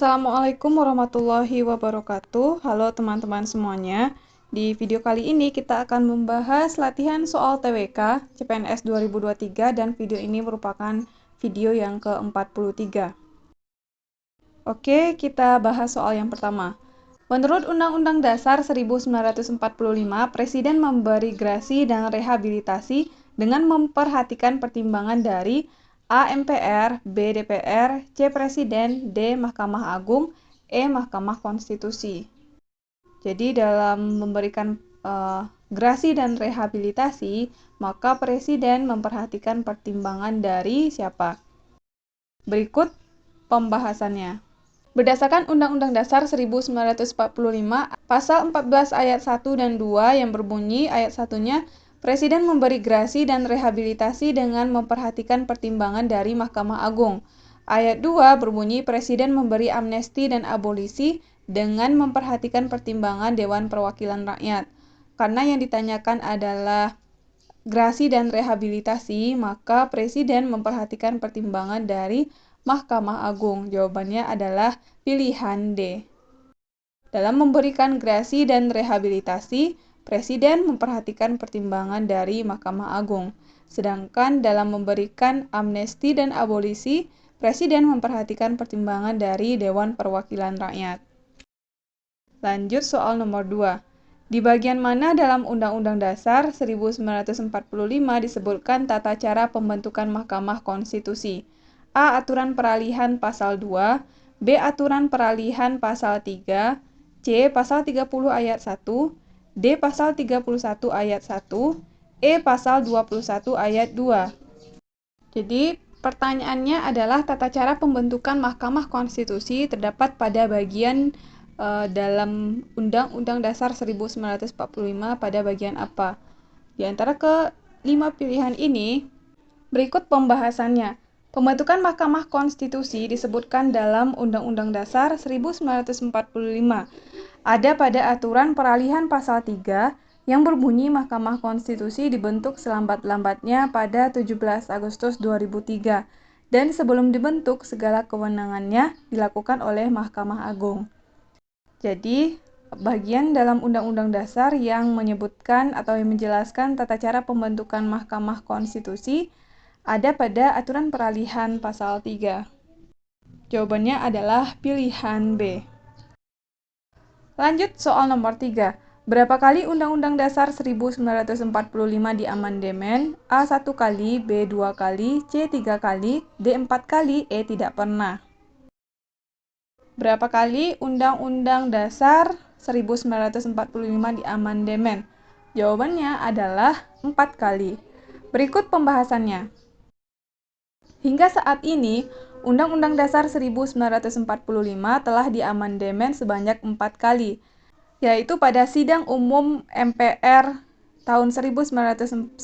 Assalamualaikum warahmatullahi wabarakatuh. Halo teman-teman semuanya. Di video kali ini kita akan membahas latihan soal TWK CPNS 2023 dan video ini merupakan video yang ke-43. Oke, kita bahas soal yang pertama. Menurut Undang-Undang Dasar 1945, Presiden memberi grasi dan rehabilitasi dengan memperhatikan pertimbangan dari A. MPR, B. DPR, C. Presiden, D. Mahkamah Agung, E. Mahkamah Konstitusi. Jadi dalam memberikan grasi dan rehabilitasi, maka Presiden memperhatikan pertimbangan dari siapa? Berikut pembahasannya. Berdasarkan Undang-Undang Dasar 1945, Pasal 14 ayat 1 dan 2 yang berbunyi ayat 1-nya, Presiden memberi grasi dan rehabilitasi dengan memperhatikan pertimbangan dari Mahkamah Agung. Ayat 2 berbunyi Presiden memberi amnesti dan abolisi dengan memperhatikan pertimbangan Dewan Perwakilan Rakyat. Karena yang ditanyakan adalah grasi dan rehabilitasi, maka Presiden memperhatikan pertimbangan dari Mahkamah Agung. Jawabannya adalah pilihan D. Dalam memberikan grasi dan rehabilitasi, Presiden memperhatikan pertimbangan dari Mahkamah Agung. Sedangkan dalam memberikan amnesti dan abolisi, Presiden memperhatikan pertimbangan dari Dewan Perwakilan Rakyat. Lanjut soal nomor 2. Di bagian mana dalam Undang-Undang Dasar 1945 disebutkan tata cara pembentukan Mahkamah Konstitusi? A. Aturan peralihan pasal 2, B. Aturan peralihan pasal 3, C. Pasal 30 ayat 1, D. Pasal 31 ayat 1, E. Pasal 21 ayat 2. Jadi, pertanyaannya adalah tata cara pembentukan Mahkamah Konstitusi terdapat pada bagian dalam Undang-Undang Dasar 1945 pada bagian apa? Di antara ke-5 pilihan ini, berikut pembahasannya. Pembentukan Mahkamah Konstitusi disebutkan dalam Undang-Undang Dasar 1945. Ada pada aturan peralihan pasal 3 yang berbunyi Mahkamah Konstitusi dibentuk selambat-lambatnya pada 17 Agustus 2003 dan sebelum dibentuk segala kewenangannya dilakukan oleh Mahkamah Agung. Jadi, bagian dalam Undang-Undang Dasar yang menyebutkan atau yang menjelaskan tata cara pembentukan Mahkamah Konstitusi ada pada aturan peralihan pasal 3. Jawabannya adalah pilihan B. Lanjut soal nomor 3. Berapa kali Undang-Undang Dasar 1945 diamandemen? A 1 kali, B 2 kali, C 3 kali, D 4 kali, E tidak pernah. Berapa kali Undang-Undang Dasar 1945 diamandemen? Jawabannya adalah 4 kali. Berikut pembahasannya. Hingga saat ini, Undang-Undang Dasar 1945 telah diamandemen sebanyak 4 kali, yaitu pada Sidang Umum MPR tahun 1999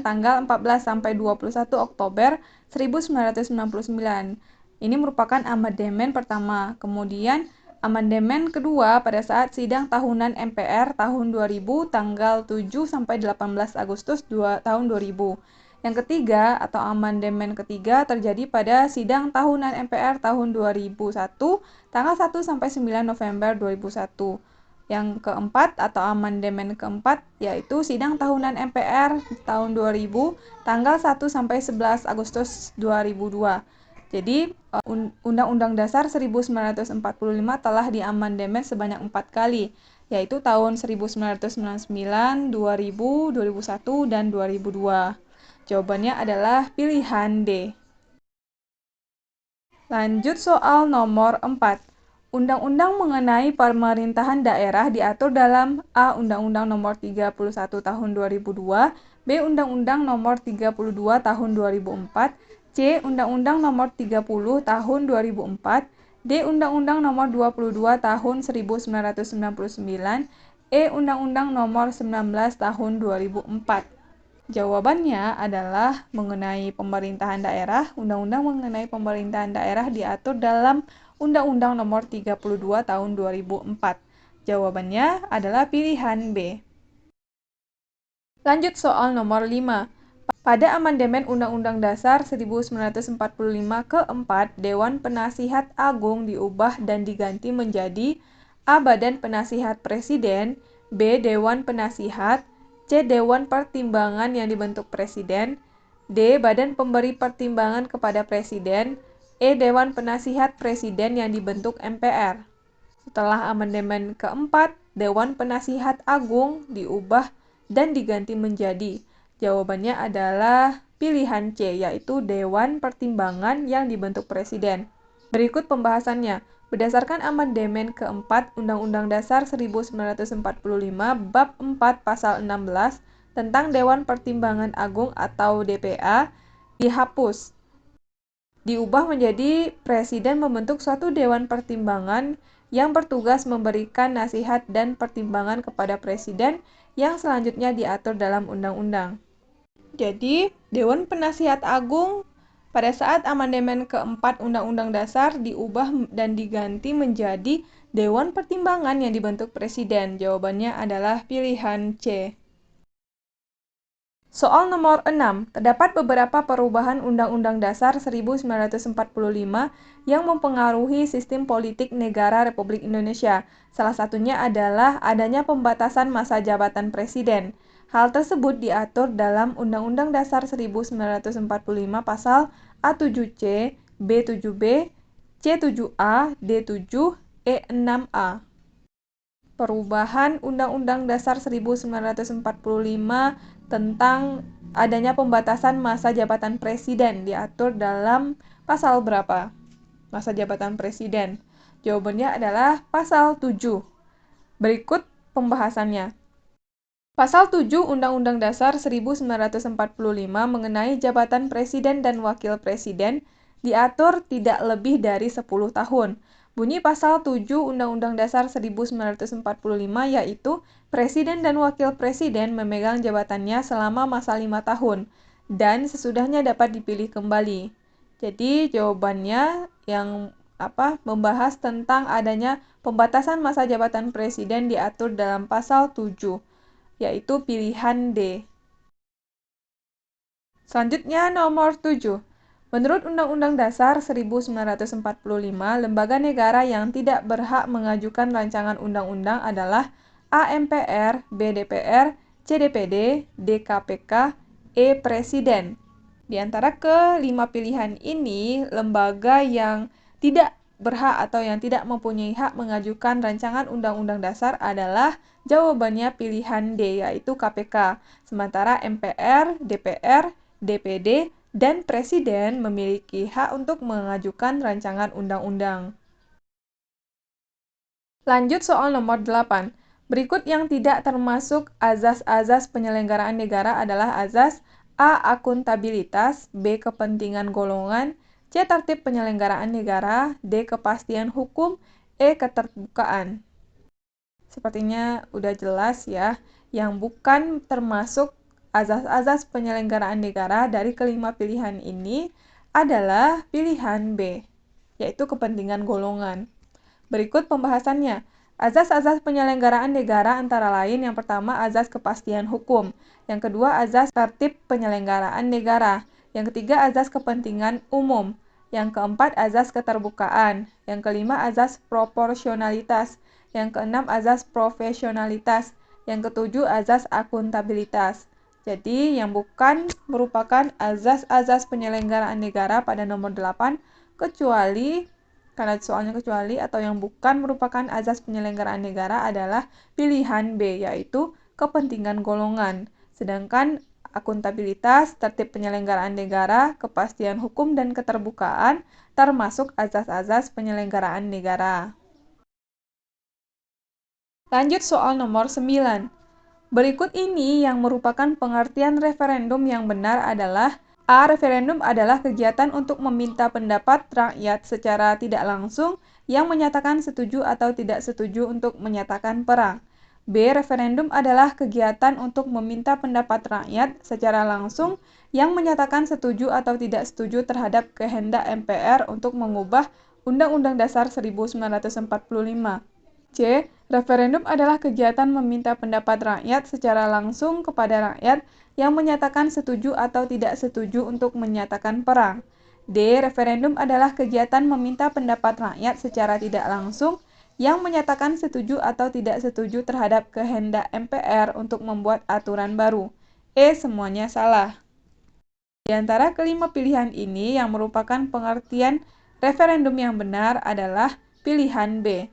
tanggal 14 sampai 21 Oktober 1999. Ini merupakan amandemen pertama. Kemudian amandemen kedua pada saat sidang tahunan MPR tahun 2000 tanggal 7 sampai 18 Agustus tahun 2000. Yang ketiga atau amandemen ketiga terjadi pada sidang tahunan MPR tahun 2001 tanggal 1 sampai 9 November 2001. Yang keempat atau amandemen keempat yaitu sidang tahunan MPR tahun 2000 tanggal 1 sampai 11 Agustus 2002. Jadi Undang-Undang Dasar 1945 telah diamandemen sebanyak 4 kali, yaitu tahun 1999, 2000, 2001, dan 2002. Jawabannya adalah pilihan D. Lanjut soal nomor 4. Undang-undang mengenai pemerintahan daerah diatur dalam A. Undang-Undang Nomor 31 Tahun 2002, B. Undang-Undang Nomor 32 Tahun 2004, C. Undang-Undang Nomor 30 Tahun 2004, D. Undang-Undang Nomor 22 Tahun 1999, E. Undang-Undang Nomor 19 Tahun 2004. Jawabannya adalah mengenai pemerintahan daerah. Undang-undang mengenai pemerintahan daerah diatur dalam Undang-Undang Nomor 32 Tahun 2004. Jawabannya adalah pilihan B. Lanjut soal nomor 5. Pada amandemen Undang-Undang Dasar 1945 keempat, Dewan Penasihat Agung diubah dan diganti menjadi A. Badan Penasihat Presiden, B. Dewan Penasihat, C. Dewan Pertimbangan yang dibentuk Presiden, D. Badan Pemberi Pertimbangan kepada Presiden, E. Dewan Penasihat Presiden yang dibentuk MPR. Setelah amandemen keempat, Dewan Penasihat Agung diubah dan diganti menjadi. Jawabannya adalah pilihan C, yaitu Dewan Pertimbangan yang dibentuk Presiden. Berikut pembahasannya. Berdasarkan amandemen keempat Undang-Undang Dasar 1945 Bab 4 Pasal 16 tentang Dewan Pertimbangan Agung atau DPA dihapus. Diubah menjadi Presiden membentuk suatu Dewan Pertimbangan yang bertugas memberikan nasihat dan pertimbangan kepada Presiden yang selanjutnya diatur dalam undang-undang. Jadi, Dewan Penasihat Agung pada saat amandemen keempat Undang-Undang Dasar diubah dan diganti menjadi Dewan Pertimbangan yang dibentuk Presiden. Jawabannya adalah pilihan C. Soal nomor 6. Terdapat beberapa perubahan Undang-Undang Dasar 1945 yang mempengaruhi sistem politik negara Republik Indonesia. Salah satunya adalah adanya pembatasan masa jabatan presiden. Hal tersebut diatur dalam Undang-Undang Dasar 1945 pasal A7C, B7B, C7A, D7, E6A. Perubahan Undang-Undang Dasar 1945 tentang adanya pembatasan masa jabatan presiden diatur dalam pasal berapa? Masa jabatan presiden. Jawabannya adalah pasal 7. Berikut pembahasannya. Pasal 7 Undang-Undang Dasar 1945 mengenai jabatan presiden dan wakil presiden diatur tidak lebih dari 10 tahun. Bunyi pasal 7 Undang-Undang Dasar 1945 yaitu presiden dan wakil presiden memegang jabatannya selama masa 5 tahun dan sesudahnya dapat dipilih kembali. Jadi jawabannya yang membahas tentang adanya pembatasan masa jabatan presiden diatur dalam pasal 7, yaitu pilihan D. Selanjutnya nomor 7. Menurut Undang-Undang Dasar 1945, lembaga negara yang tidak berhak mengajukan rancangan undang-undang adalah A. MPR, B. DPR, C. DPD, D. KPK, E. Presiden. Di antara kelima pilihan ini, lembaga yang tidak berhak atau yang tidak mempunyai hak mengajukan rancangan undang-undang dasar adalah jawabannya pilihan D, yaitu KPK. Sementara MPR, DPR, DPD, dan Presiden memiliki hak untuk mengajukan rancangan undang-undang. Lanjut soal nomor 8. Berikut yang tidak termasuk azas-azas penyelenggaraan negara adalah azas A. Akuntabilitas, B. Kepentingan golongan, C. Tertib penyelenggaraan negara, D. Kepastian hukum, E. Keterbukaan. Sepertinya udah jelas ya, yang bukan termasuk azas-azas penyelenggaraan negara dari kelima pilihan ini adalah pilihan B, yaitu kepentingan golongan. Berikut pembahasannya. Azas-azas penyelenggaraan negara antara lain yang pertama azas kepastian hukum, yang kedua azas tertib penyelenggaraan negara, yang ketiga azas kepentingan umum, yang keempat azas keterbukaan, yang kelima azas proporsionalitas, yang keenam azas profesionalitas, yang ketujuh azas akuntabilitas. Jadi yang bukan merupakan azas-azas penyelenggaraan negara pada nomor 8 kecuali karena soalnya kecuali atau yang bukan merupakan azas penyelenggaraan negara adalah pilihan B, yaitu kepentingan golongan. Sedangkan akuntabilitas, tertib penyelenggaraan negara, kepastian hukum, dan keterbukaan termasuk azas-azas penyelenggaraan negara. Lanjut soal nomor 9. Berikut ini yang merupakan pengertian referendum yang benar adalah A. Referendum adalah kegiatan untuk meminta pendapat rakyat secara tidak langsung yang menyatakan setuju atau tidak setuju untuk menyatakan perang. B. Referendum adalah kegiatan untuk meminta pendapat rakyat secara langsung yang menyatakan setuju atau tidak setuju terhadap kehendak MPR untuk mengubah Undang-Undang Dasar 1945. C. Referendum adalah kegiatan meminta pendapat rakyat secara langsung kepada rakyat yang menyatakan setuju atau tidak setuju untuk menyatakan perang. D. Referendum adalah kegiatan meminta pendapat rakyat secara tidak langsung yang menyatakan setuju atau tidak setuju terhadap kehendak MPR untuk membuat aturan baru. E. Semuanya salah. Di antara kelima pilihan ini, yang merupakan pengertian referendum yang benar adalah pilihan B,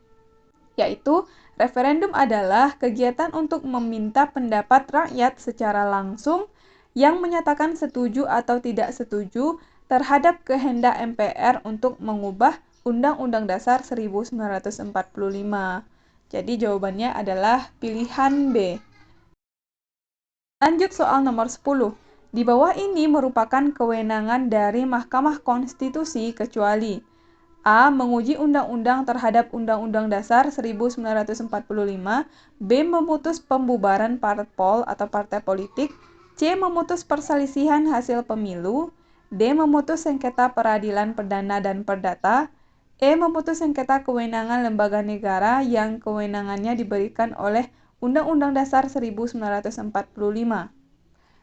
yaitu referendum adalah kegiatan untuk meminta pendapat rakyat secara langsung yang menyatakan setuju atau tidak setuju terhadap kehendak MPR untuk mengubah Undang-Undang Dasar 1945. Jadi jawabannya adalah pilihan B. Lanjut soal nomor 10. Di bawah ini merupakan kewenangan dari Mahkamah Konstitusi kecuali A. Menguji undang-undang terhadap Undang-Undang Dasar 1945. B. Memutus pembubaran parpol atau partai politik. C. Memutus perselisihan hasil pemilu. D. Memutus sengketa peradilan perdana dan perdata. E. Memutus sengketa kewenangan lembaga negara yang kewenangannya diberikan oleh Undang-Undang Dasar 1945.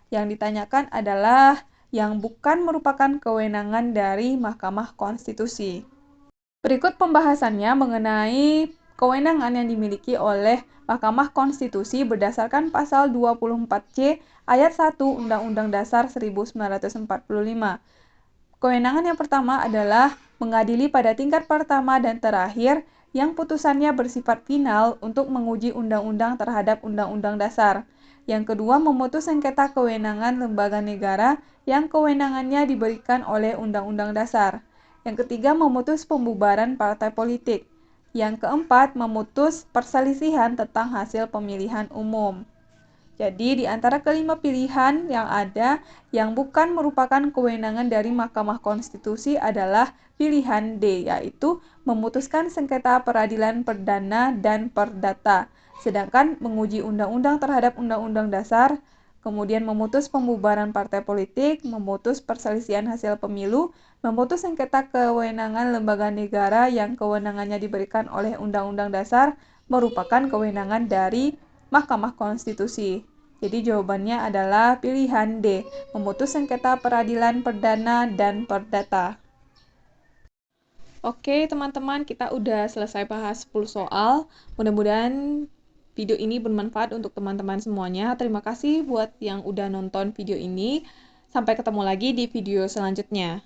Yang ditanyakan adalah yang bukan merupakan kewenangan dari Mahkamah Konstitusi. Berikut pembahasannya mengenai kewenangan yang dimiliki oleh Mahkamah Konstitusi berdasarkan pasal 24C ayat 1 Undang-Undang Dasar 1945. Kewenangan yang pertama adalah mengadili pada tingkat pertama dan terakhir yang putusannya bersifat final untuk menguji undang-undang terhadap undang-undang dasar. Yang kedua, memutus sengketa kewenangan lembaga negara yang kewenangannya diberikan oleh undang-undang dasar. Yang ketiga, memutus pembubaran partai politik. Yang keempat, memutus perselisihan tentang hasil pemilihan umum. Jadi, di antara kelima pilihan yang ada, yang bukan merupakan kewenangan dari Mahkamah Konstitusi adalah pilihan D, yaitu memutuskan sengketa peradilan perdana dan perdata. Sedangkan menguji undang-undang terhadap undang-undang dasar, kemudian memutus pembubaran partai politik, memutus perselisihan hasil pemilu, memutus sengketa kewenangan lembaga negara yang kewenangannya diberikan oleh Undang-Undang Dasar, merupakan kewenangan dari Mahkamah Konstitusi. Jadi jawabannya adalah pilihan D, memutus sengketa peradilan perdana dan perdata. Oke teman-teman, kita udah selesai bahas 10 soal. Mudah-mudahan video ini bermanfaat untuk teman-teman semuanya. Terima kasih buat yang udah nonton video ini. Sampai ketemu lagi di video selanjutnya.